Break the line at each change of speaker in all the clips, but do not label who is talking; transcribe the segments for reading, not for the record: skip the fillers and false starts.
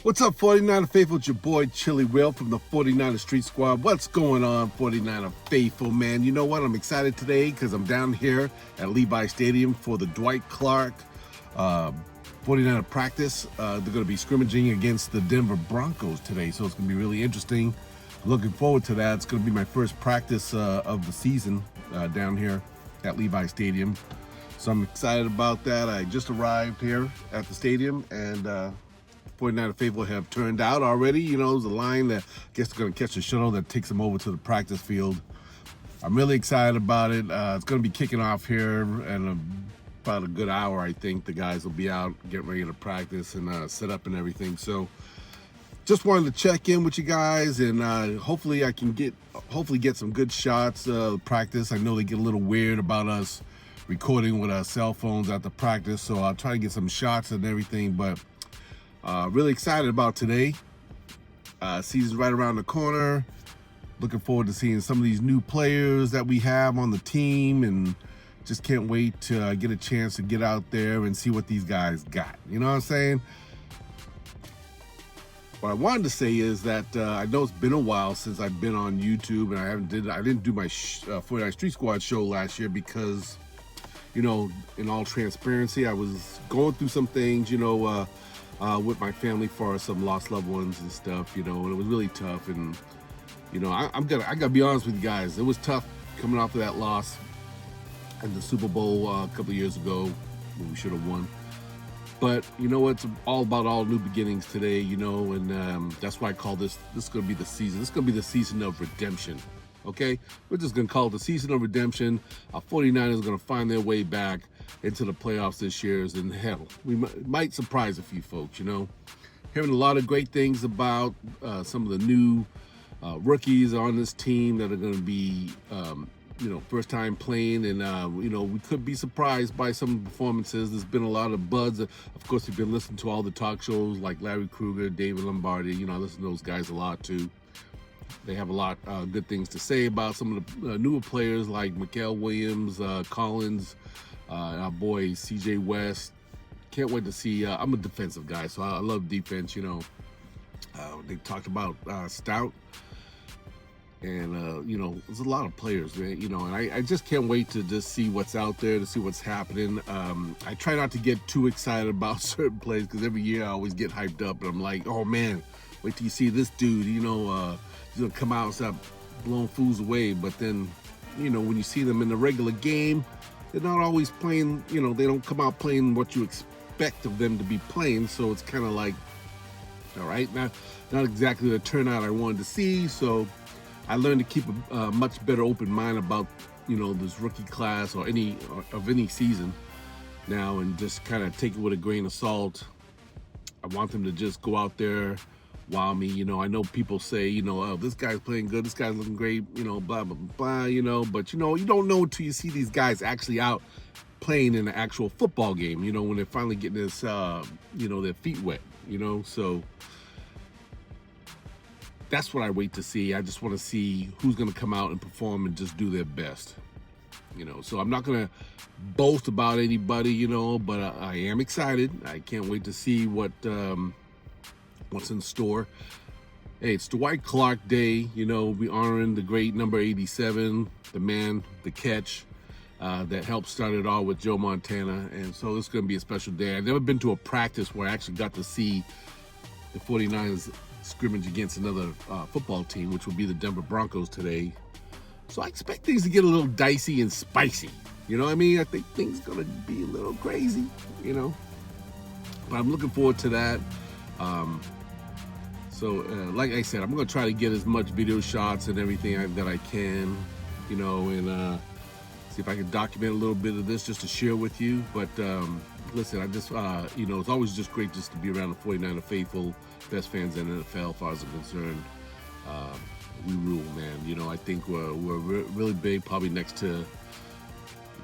What's up, 49er Faithful? It's your boy Chili Will from the 49er Street Squad. What's going on, 49er Faithful, man? You know what? I'm excited today because I'm down here at Levi Stadium for the Dwight 49er practice. They're going to be scrimmaging against the Denver Broncos today, so it's going to be really interesting. Looking forward to that. It's going to be my first practice of the season down here at Levi Stadium. So I'm excited about that. I just arrived here at the stadium, and 49er Faithful have turned out already. You know, there's a line that I guess they're going to catch a shuttle that takes them over to the practice field. I'm really excited about it. It's going to be kicking off here in about a good hour, I think. The guys will be out getting ready to practice and set up and everything. So just wanted to check in with you guys, and hopefully I can get some good shots practice. I know they get a little weird about us recording with our cell phones at the practice, so I'll try to get some shots and everything, but really excited about today. Season's right around the corner. Looking forward to seeing some of these new players that we have on the team, and just can't wait to get a chance to get out there and see what these guys got. You know what I'm saying? What I wanted to say is that I know it's been a while since I've been on YouTube, and I didn't do my 49 Street Squad show last year because, you know, in all transparency, I was going through some things, you know, with my family for some lost loved ones and stuff, you know, and it was really tough. And, you know, I gotta be honest with you guys. It was tough coming off of that loss in the Super Bowl a couple of years ago when we should have won. But, you know, it's all about all new beginnings today, you know, and that's why I call this is going to be the season. This is going to be the season of redemption, okay? We're just going to call it the season of redemption. Our 49ers are going to find their way back into the playoffs this year, and hell, we might surprise a few folks, you know. Hearing a lot of great things about some of the new rookies on this team that are going to be, you know, first time playing, and you know, we could be surprised by some of the performances. There's been a lot of buzz. Of course, we've been listening to all the talk shows like Larry Kruger, David Lombardi. You know, I listen to those guys a lot too. They have a lot good things to say about some of the newer players like Mikael Williams, Collins, our boy CJ West. Can't wait to see. I'm a defensive guy, so I love defense. You know, they talked about Stout. And, you know, there's a lot of players, man, you know, and I just can't wait to just see what's out there, to see what's happening. I try not to get too excited about certain plays because every year I always get hyped up, and I'm like, oh, man, wait till you see this dude, you know, he's going to come out and start blowing fools away. But then, you know, when you see them in the regular game, they're not always playing, you know, they don't come out playing what you expect of them to be playing. So it's kind of like, all right, not exactly the turnout I wanted to see. So I learned to keep a much better open mind about, you know, this rookie class or any season now, and just kind of take it with a grain of salt. I want them to just go out there, wow me. You know, I know people say, you know, oh, this guy's playing good, this guy's looking great, you know, blah, blah, blah, you know, but, you know, you don't know until you see these guys actually out playing in an actual football game, you know, when they're finally getting this, you know, their feet wet, you know, so that's what I wait to see. I just want to see who's going to come out and perform and just do their best, you know. So I'm not going to boast about anybody, you know, but I am excited. I can't wait to see what's in store. Hey, it's Dwight Clark Day. You know, we honoring the great number 87, the man, the catch that helped start it all with Joe Montana. And so it's going to be a special day. I've never been to a practice where I actually got to see the 49ers scrimmage against another football team, which will be the Denver Broncos today. So I expect things to get a little dicey and spicy. You know what I mean? I think things are going to be a little crazy, you know. But I'm looking forward to that. So like I said, I'm going to try to get as much video shots and everything that I can, you know, and see if I can document a little bit of this just to share with you. But listen, I just, you know, it's always just great just to be around the 49er faithful, best fans in the NFL, as far as I'm concerned. We rule, man. You know, I think we're really big, probably next to,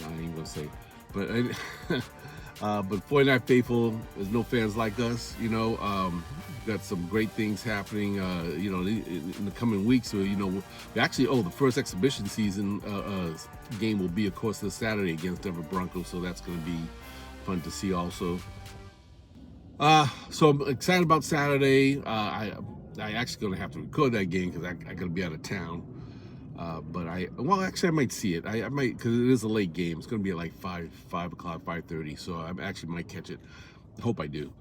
I ain't gonna say, but 49 faithful, there's no fans like us, you know. We've got some great things happening, you know, in the coming weeks. So, you know, the first exhibition season game will be, of course, this Saturday against Denver Broncos. So that's going to be fun to see also. So I'm excited about Saturday. I actually gonna have to record that game because I gotta be out of town. But actually I might see it. I might, because it is a late game. It's gonna be at like 5 o'clock, 5:30. So I actually might catch it. Hope I do.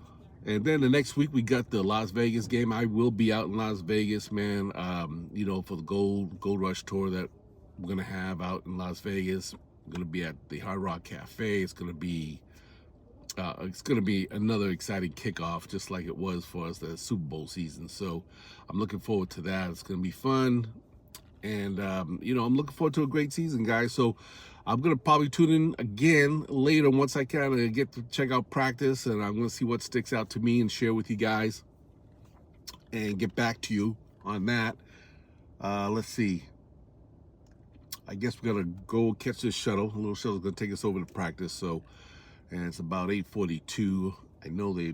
And then the next week we got the Las Vegas game. I will be out in Las Vegas, man. For the Gold Rush tour that we're gonna have out in Las Vegas. I'm gonna be at the Hard Rock Cafe. It's going to be another exciting kickoff, just like it was for us the Super Bowl season. So I'm looking forward to that. It's going to be fun. And, I'm looking forward to a great season, guys. So I'm going to probably tune in again later once I kind of get to check out practice. And I'm going to see what sticks out to me and share with you guys and get back to you on that. Let's see. I guess we're going to go catch this shuttle. A little shuttle's going to take us over to practice. So, and it's about 8:42. I know they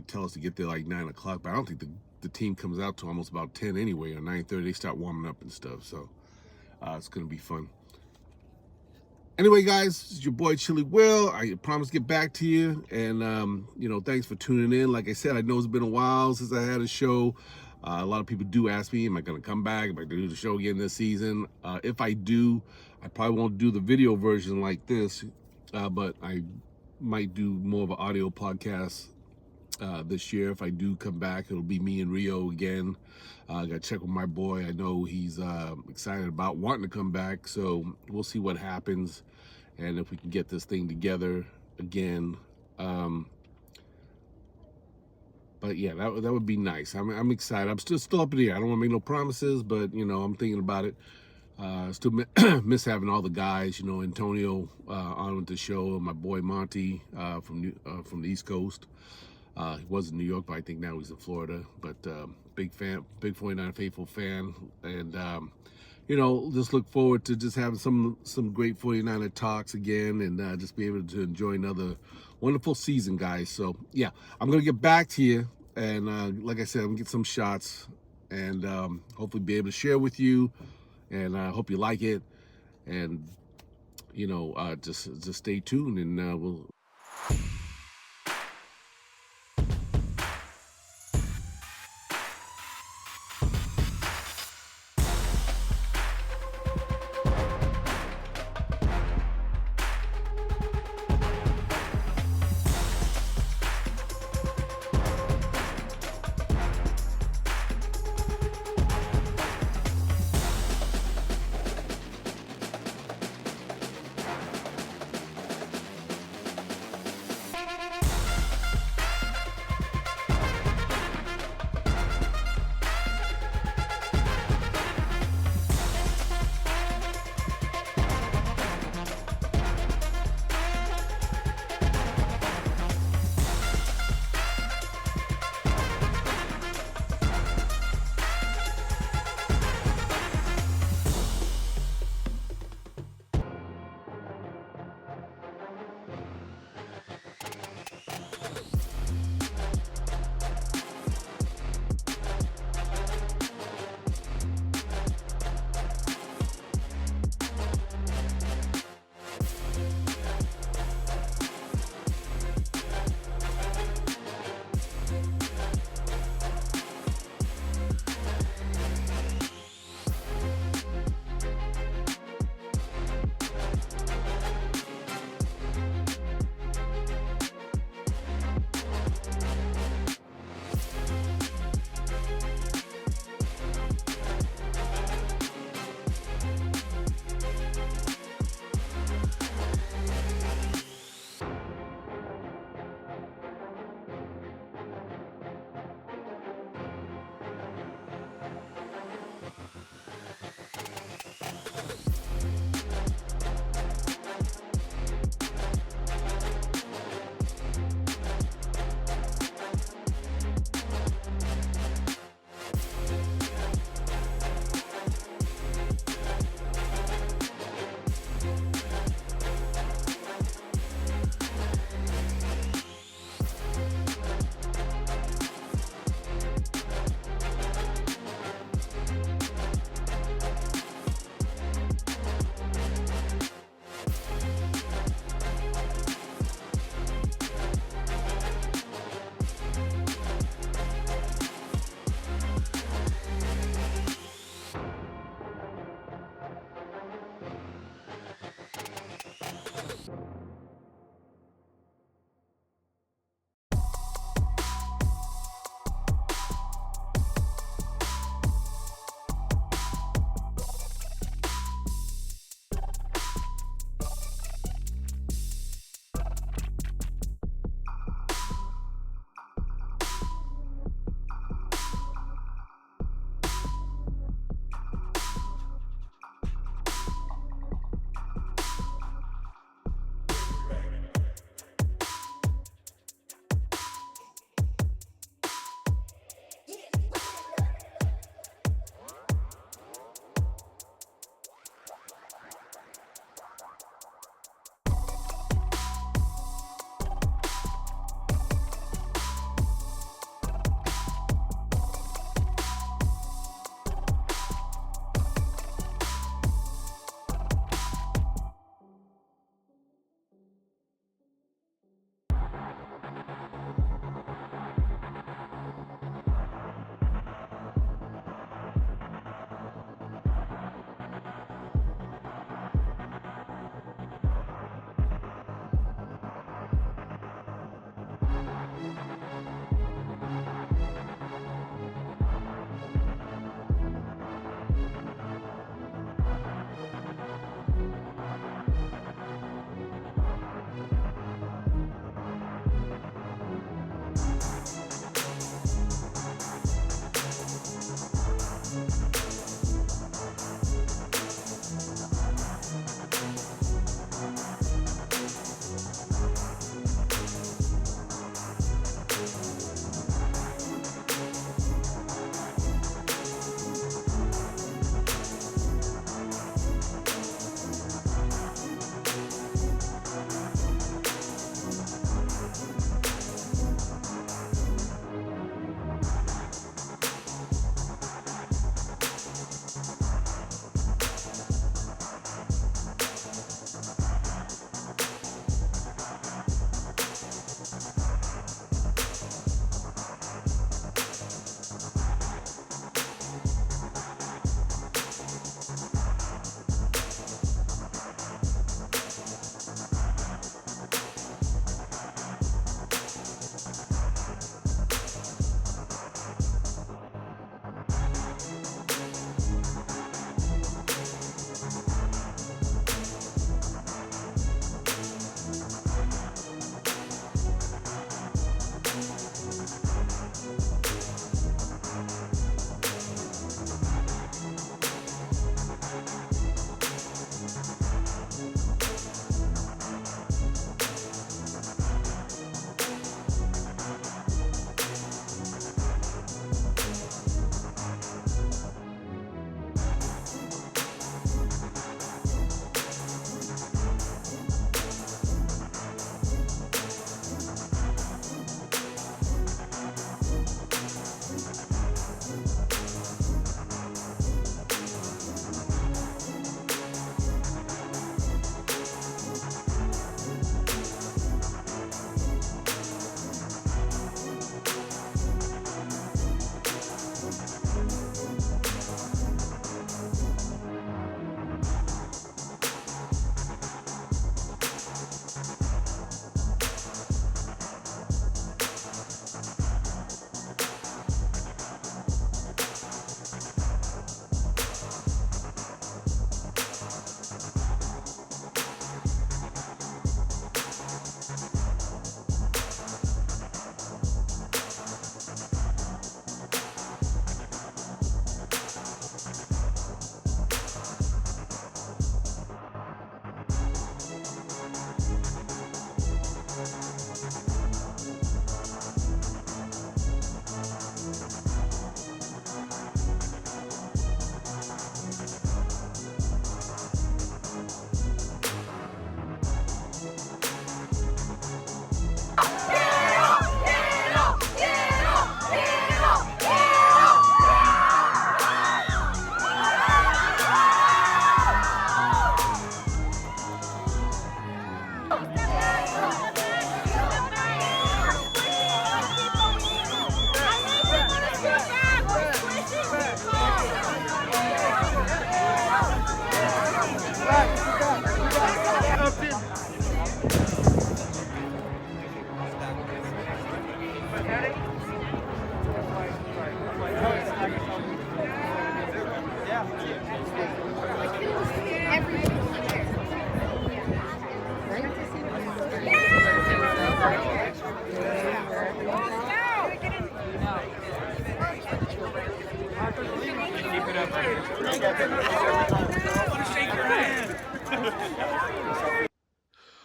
tell us to get there like 9 o'clock, but I don't think the team comes out to almost about 10 anyway, or 9:30. They start warming up and stuff, so it's gonna be fun. Anyway, guys, this is your boy Chili Will. I promise to get back to you, and thanks for tuning in. Like I said, I know it's been a while since I had a show. A lot of people do ask me, am I going to come back? Am I going to do the show again this season? If I do, I probably won't do the video version like this, but I might do more of an audio podcast this year. If I do come back, it'll be me and Rio again. I got to check with my boy. I know he's excited about wanting to come back, so we'll see what happens and if we can get this thing together again. But yeah, that would be nice. I'm excited. I'm still up in the air. I don't want to make no promises, but I'm thinking about it. Still miss having all the guys. Antonio on with the show. My boy Monty from the East Coast. He was in New York, but I think now he's in Florida. But big fan, big 49 faithful fan, and just look forward to just having some great 49er talks again, and just be able to enjoy another wonderful season, guys. So yeah, I'm gonna get back to you, and like I said, I'm gonna get some shots, and hopefully be able to share with you, and I hope you like it, and just stay tuned, and we'll.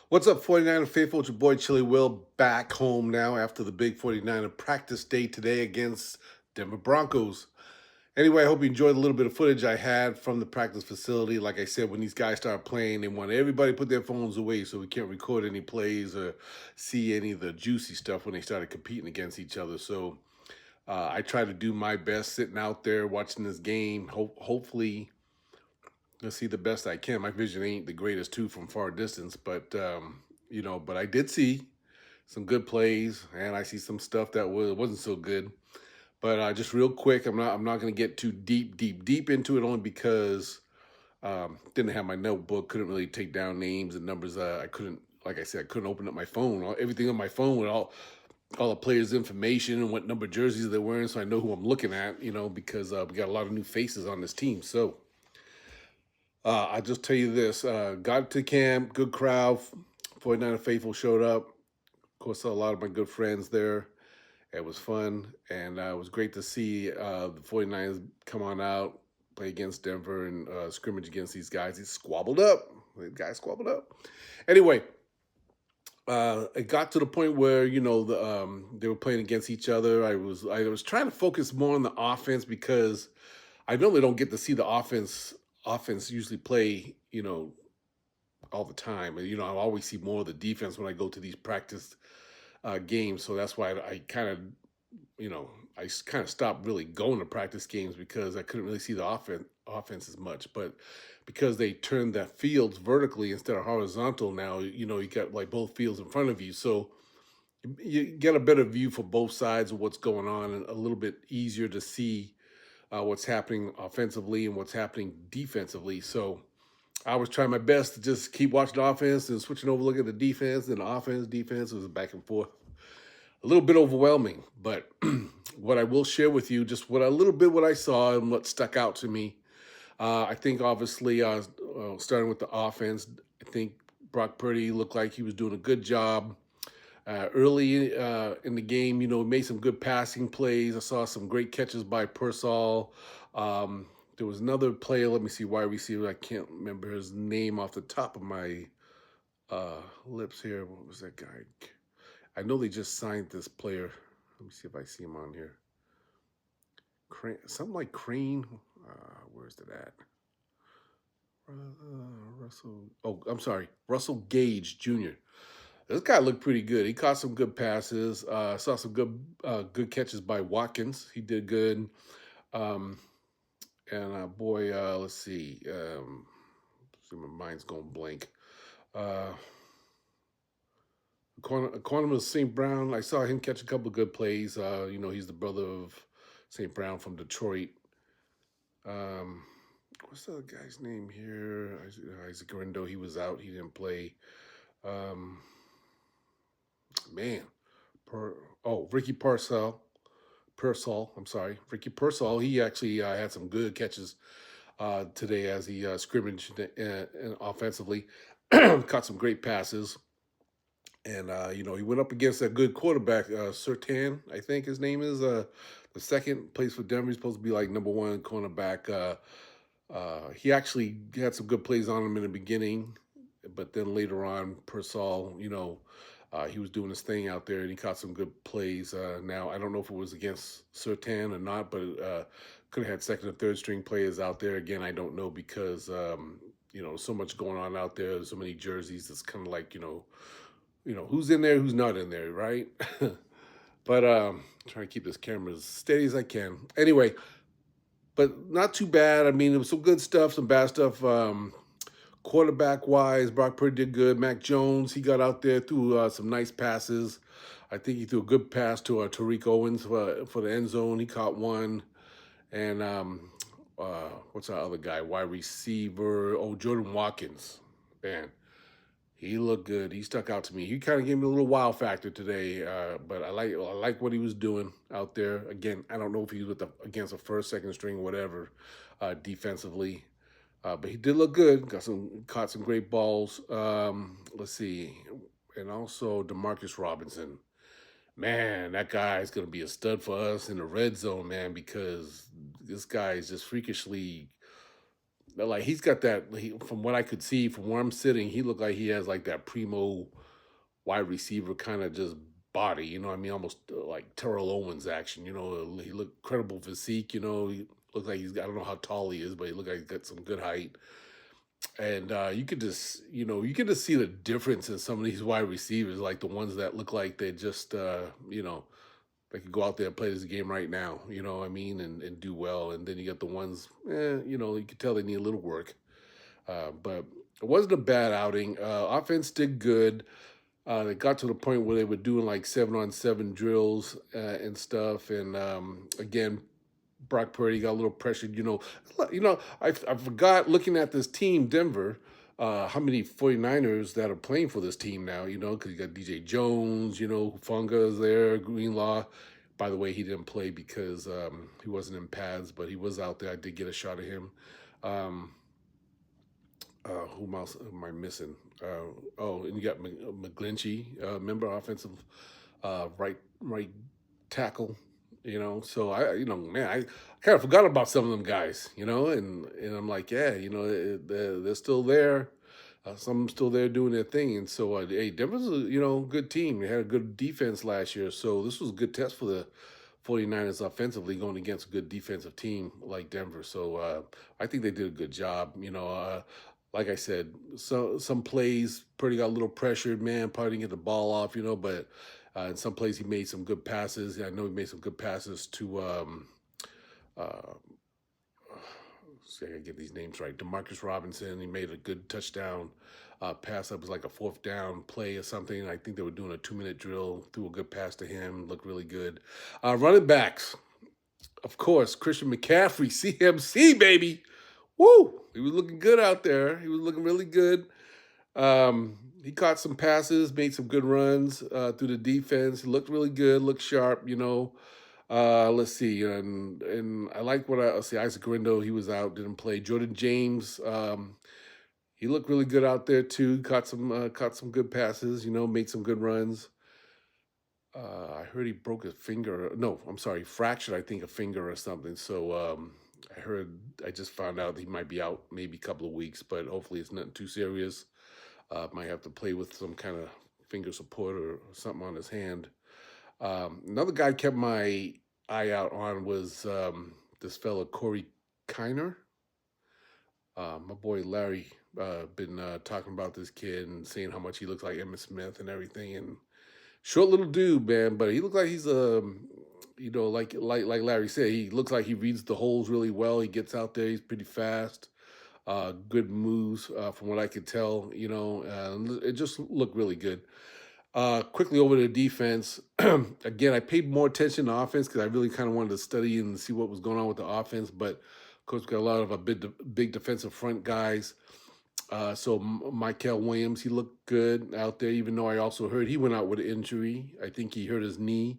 What's up, 49er faithful? It's your boy Chili Will back home now after the big 49er practice day today against Denver Broncos. Anyway, I hope you enjoyed a little bit of footage I had from the practice facility. Like I said, when these guys start playing, they want everybody to put their phones away so we can't record any plays or see any of the juicy stuff when they started competing against each other. So I try to do my best sitting out there watching this game. Hopefully, I'll see the best I can. My vision ain't the greatest too from far distance, but but I did see some good plays, and I see some stuff that wasn't so good. But just real quick, I'm not going to get too deep into it, only because didn't have my notebook, couldn't really take down names and numbers. I couldn't, like I said, I couldn't open up my phone. Everything on my phone with all the players' information and what number jerseys they're wearing, so I know who I'm looking at. Because we got a lot of new faces on this team. So I'll just tell you this: got to camp, good crowd. 49er faithful showed up. Of course, saw a lot of my good friends there. It was fun, and it was great to see the 49ers come on out, play against Denver, and scrimmage against these guys. He squabbled up. The guys squabbled up. Anyway, it got to the point where they were playing against each other. I was trying to focus more on the offense, because I normally don't get to see the offense usually play all the time. And I always see more of the defense when I go to these practice games. So that's why I kind of stopped really going to practice games, because I couldn't really see the offense as much. But because they turned that fields vertically instead of horizontal now, you got like both fields in front of you. So you get a better view for both sides of what's going on, and a little bit easier to see what's happening offensively and what's happening defensively. So I was trying my best to just keep watching the offense and switching over, looking at the defense, and the offense, defense. It was back and forth. A little bit overwhelming, but what I will share with you, just what I saw and what stuck out to me. I think obviously, starting with the offense, I think Brock Purdy looked like he was doing a good job early in the game. Made some good passing plays. I saw some great catches by Pearsall. There was another player, let me see, wide receiver. I can't remember his name off the top of my lips here. What was that guy? I know they just signed this player. Let me see if I see him on here. Something like Crane. Where's that at? Russell. Oh, I'm sorry. Russell Gage Jr. This guy looked pretty good. He caught some good passes. Saw some good catches by Watkins. He did good. And let's see. My mind's going blank. Equanimous St. Brown, I saw him catch a couple of good plays. He's the brother of St. Brown from Detroit. What's the other guy's name here? Isaac Grindo, he was out. He didn't play. Ricky Pearsall. Ricky Pearsall, he actually had some good catches today as he scrimmaged offensively. Caught some great passes. And, he went up against a good quarterback, Surtain, I think his name is. The second, plays for Denver. He's supposed to be like number one cornerback. He actually had some good plays on him in the beginning, but then later on, Pearsall, he was doing his thing out there, and he caught some good plays. Now, I don't know if it was against Surtain or not, but could have had second or third string players out there. Again, I don't know, because, so much going on out there. There's so many jerseys. It's kind of like, who's in there, who's not in there, right? But trying to keep this camera as steady as I can. Anyway, but not too bad. I mean, it was some good stuff, some bad stuff. Quarterback wise, Brock Purdy did good. Mac Jones, he got out there, threw some nice passes. I think he threw a good pass to Tariq Owens for the end zone. He caught one. And what's our other guy? Wide receiver. Oh, Jordan Watkins. Man, he looked good. He stuck out to me. He kind of gave me a little wow factor today. But I like what he was doing out there. Again, I don't know if he was against a first, second string, whatever, defensively. But he did look good. Caught some great balls. Let's see, and also Demarcus Robinson. Man, that guy is gonna be a stud for us in the red zone, man. Because this guy is just freakishly like he's got that. From what I could see, from where I'm sitting, he looked like he has like that primo wide receiver kind of just body. You know what I mean? Almost like Terrell Owens action. You know, he looked credible physique. You know, he looks like I don't know how tall he is, but he looked like he's got some good height. And you could just see the difference in some of these wide receivers, like the ones that look like they just, they could go out there and play this game right now, you know what I mean, and do well. And then you got the ones, you could tell they need a little work. But it wasn't a bad outing. Offense did good. They got to the point where they were doing like 7-on-7 drills and stuff. And again, Brock Purdy got a little pressured. I forgot looking at this team, Denver, how many 49ers that are playing for this team now, because you got DJ Jones, Funga is there, Greenlaw. By the way, he didn't play because he wasn't in pads, but he was out there. I did get a shot of him. Who else am I missing? And you got McGlinchey, member offensive right tackle. So I kind of forgot about some of them guys. And I'm like, yeah, they're still there. Some still there doing their thing. And so, hey, Denver's a good team. They had a good defense last year, so this was a good test for the 49ers offensively going against a good defensive team like Denver. So I think they did a good job. Like I said, so some plays Purdy got a little pressured, man. Probably didn't get the ball off, but in some plays he made some good passes. I know he made some good passes to see, I gotta get these names right. Demarcus Robinson, he made a good touchdown pass. That was like a 4th down play or something. I think they were doing a 2-minute drill. Threw a good pass to him. Looked really good. Running backs, of course, Christian McCaffrey, CMC, baby. Woo! He was looking good out there. He was looking really good. He caught some passes, made some good runs through the defense. He looked really good, looked sharp, Let's see. And I like let's see, Isaac Rindo, he was out, didn't play. Jordan James, he looked really good out there too. Caught some good passes, made some good runs. I heard he broke his finger. No, I'm sorry, fractured, I think, a finger or something. So I just found out he might be out maybe a couple of weeks, but hopefully it's nothing too serious. Might have to play with some kind of finger support or something on his hand. Another guy kept my eye out on was this fella, Corey Kiner. My boy Larry been talking about this kid and saying how much he looks like Emmitt Smith and everything. And short little dude, man, but he looks like he's like Larry said, he looks like he reads the holes really well. He gets out there, he's pretty fast. Good moves from what I could tell, it just looked really good. Quickly over to the defense. Again, I paid more attention to offense because I really kind of wanted to study and see what was going on with the offense. But of course, we got a lot of big defensive front guys. So Michael Williams, he looked good out there, even though I also heard he went out with an injury. I think he hurt his knee,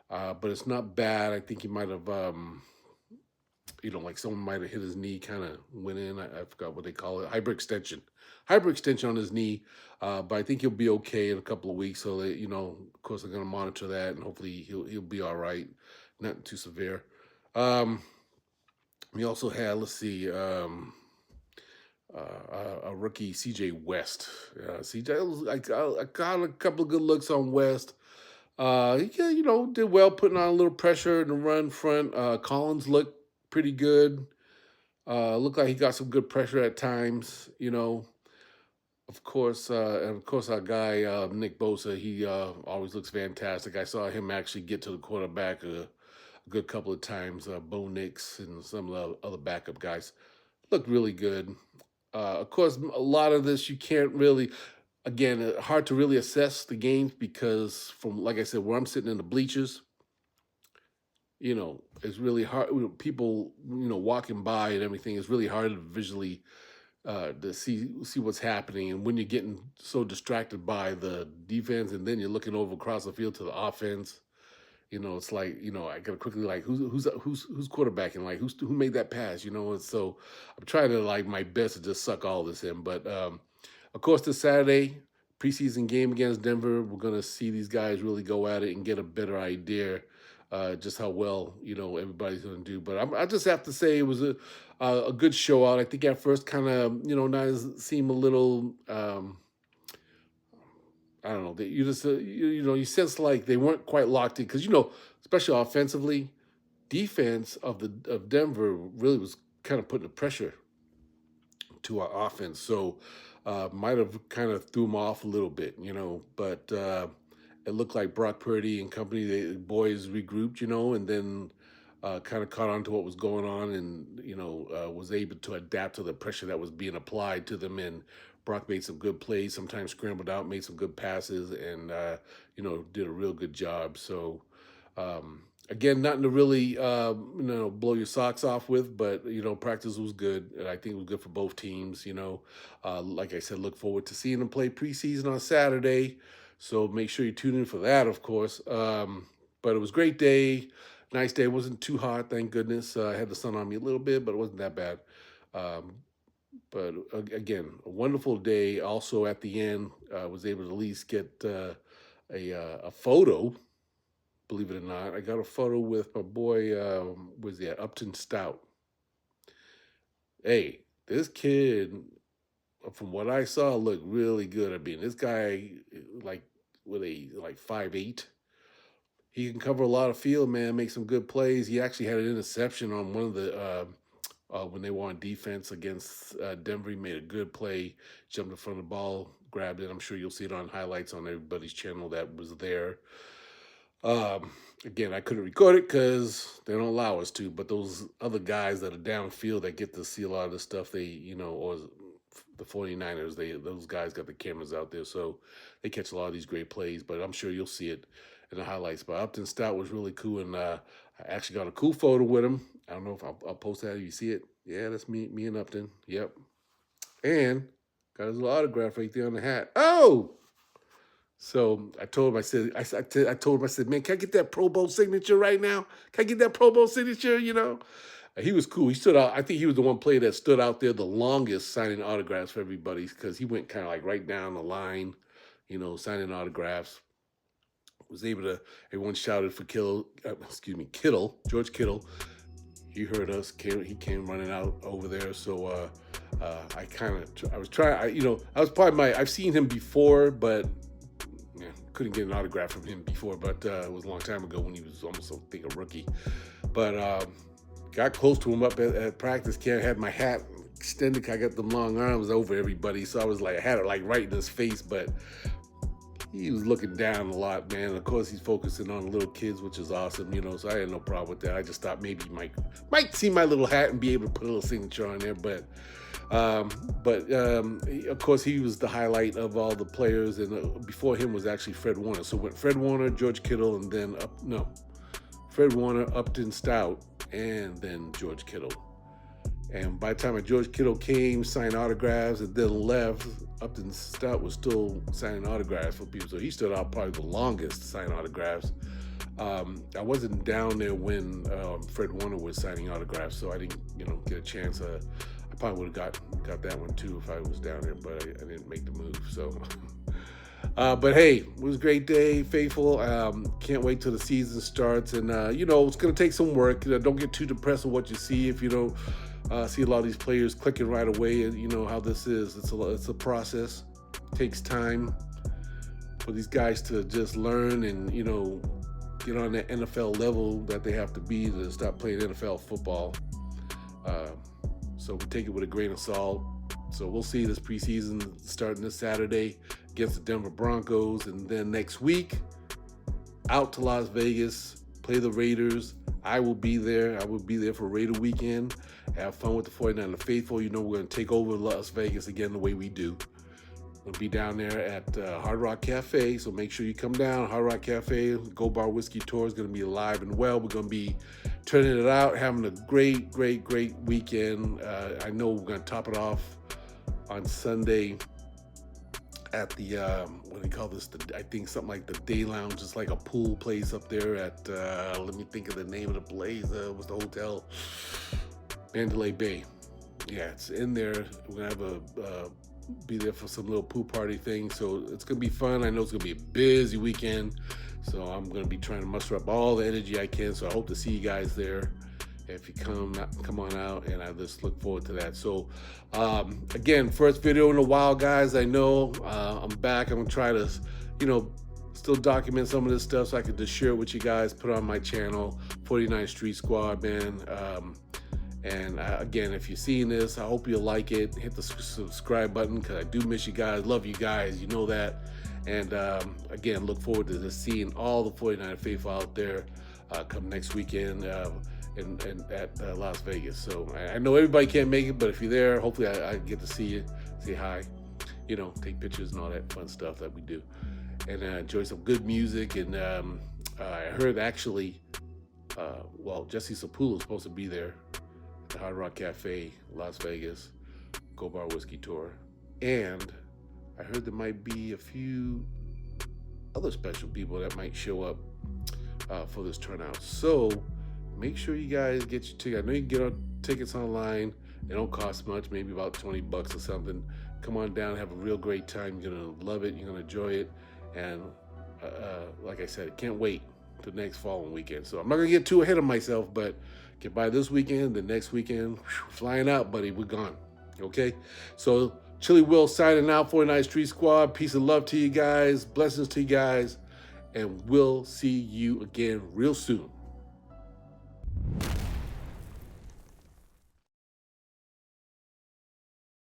but it's not bad. I think he might have, like someone might have hit his knee, kind of went in. I forgot what they call it, hyperextension on his knee. But I think he'll be okay in a couple of weeks. So they, of course, they're going to monitor that, and hopefully he'll be all right, not too severe. We also had, let's see, a rookie, CJ West. CJ, I got a couple of good looks on West. Did well, putting on a little pressure in the run front. Collins looked pretty good. Looked like he got some good pressure at times, Of course, our guy, Nick Bosa, he always looks fantastic. I saw him actually get to the quarterback a good couple of times. Bo Nix and some of the other backup guys looked really good. Of course, a lot of this you can't really, again, hard to really assess the games because from, like I said, where I'm sitting in the bleachers, it's really hard. People, walking by and everything, it's really hard to visually to see what's happening. And when you're getting so distracted by the defense, and then you're looking over across the field to the offense, it's like, I gotta quickly like who's quarterbacking, like who made that pass, and so I'm trying to like my best to just suck all this in. But of course, this Saturday preseason game against Denver, we're gonna see these guys really go at it and get a better idea just how well everybody's gonna do. But I just have to say it was a good show out. I think at first kind of nights seem a little. I don't know. You just you sense like they weren't quite locked in because especially offensively, defense of Denver really was kind of putting the pressure to our offense, so might have kind of threw them off a little bit, But it looked like Brock Purdy and company, the boys regrouped, and then kind of caught on to what was going on, and was able to adapt to the pressure that was being applied to them. And Brock made some good plays, sometimes scrambled out, made some good passes, and did a real good job. So again, nothing to really blow your socks off with, but practice was good, and I think it was good for both teams. Like I said, look forward to seeing them play preseason on Saturday. So make sure you tune in for that, of course. But it was a great day. Nice day. It wasn't too hot, thank goodness. I had the sun on me a little bit, but it wasn't that bad. But again, a wonderful day. Also, at the end, I was able to at least get a photo. Believe it or not, I got a photo with my boy. Was he at Upton Stout? Hey, this kid, from what I saw, looked really good. I mean, this guy, like, with a like 5'8". He can cover a lot of field, man. Make some good plays. He actually had an interception on one of the when they were on defense against Denver. He made a good play, jumped in front of the ball, grabbed it. I'm sure you'll see it on highlights on everybody's channel that was there. Again, I couldn't record it because they don't allow us to. But those other guys that are downfield that get to see a lot of the stuff, they or the 49ers, those guys got the cameras out there, so they catch a lot of these great plays. But I'm sure you'll see it in the highlights. But Upton Stout was really cool, and I actually got a cool photo with him. I don't know if I'll post that. You see it? Yeah, that's me and Upton. Yep. And got his little autograph right there on the hat. Oh! So I told him, I told him, man, can I get that Pro Bowl signature right now? Can I get that Pro Bowl signature, He was cool. He stood out. I think he was the one player that stood out there the longest signing autographs for everybody because he went kind of like right down the line, signing autographs. Was able to, everyone shouted for Kittle, George Kittle. He heard us. He came running out over there. So I was trying. I've seen him before, but couldn't get an autograph from him before. But it was a long time ago when he was almost, I think, a rookie. But got close to him up at practice camp. Had my hat extended. I got them long arms over everybody, so I was like, I had it like right in his face, but he was looking down a lot, man. And of course, he's focusing on the little kids, which is awesome, so I had no problem with that. I just thought maybe he might see my little hat and be able to put a little signature on there. But of course, he was the highlight of all the players. And before him was actually Fred Warner. So went Fred Warner, George Kittle, and then Fred Warner, Upton Stout, and then George Kittle. And by the time George Kittle came, signed autographs, and then left, Upton Stout was still signing autographs for people. So he stood out probably the longest signing autographs. I wasn't down there when Fred Warner was signing autographs, so I didn't, get a chance. I probably would have got that one too if I was down there, but I didn't make the move. So, but hey, it was a great day, faithful. Can't wait till the season starts, and it's going to take some work. Don't get too depressed with what you see if you don't see a lot of these players clicking right away. And you know how this is. It's a process. It takes time for these guys to just learn and get on that NFL level that they have to be to stop playing NFL football. So we take it with a grain of salt. So we'll see this preseason starting this Saturday against the Denver Broncos. And then next week, out to Las Vegas, play the Raiders. I will be there. I will be there for Raider weekend. have fun with the 49er faithful. You know we're going to take over Las Vegas again the way we do. We'll be down there at Hard Rock Cafe, so make sure you come down. Hard Rock Cafe, Gold Bar Whiskey Tour is going to be alive and well. We're going to be turning it out, having a great weekend. I know we're going to top it off on Sunday at the, what do they call this? I think something like the Day Lounge, just like a pool place up there at, let me think of the name of the place. What's the hotel? Mandalay Bay. Yeah, it's in there. We're going to have be there for some little pool party thing, so it's gonna be fun. I know it's gonna be a busy weekend, so I'm gonna be trying to muster up all the energy I can. So I hope to see you guys there. If you come on out, and I just look forward to that. So again, first video in a while, guys. I know I'm back. I'm gonna try to, still document some of this stuff so I can just share it with you guys, put it on my channel, 49 Street Squad, man. And again, if you're seeing this, I hope you like it. Hit the subscribe button, because I do miss you guys. Love you guys. You know that. And again, look forward to just seeing all the 49 faithful out there come next weekend at Las Vegas. So I know everybody can't make it, but if you're there, hopefully I get to see you, say hi, take pictures and all that fun stuff that we do. And enjoy some good music. And I heard actually, Jesse Sapula is supposed to be there. The Hard Rock Cafe, Las Vegas, Gold Bar Whiskey Tour. And I heard there might be a few other special people that might show up for this turnout. So make sure you guys get your ticket. I know you can get our tickets online. They don't cost much, maybe about $20 or something. Come on down, have a real great time. You're gonna love it, you're gonna enjoy it. And like I said, I can't wait till next following weekend. So I'm not gonna get too ahead of myself, but get by this weekend, the next weekend, flying out, buddy, we're gone. Okay? So Chili Will signing out, 49 Street Squad. Peace and love to you guys. Blessings to you guys. And we'll see you again real soon.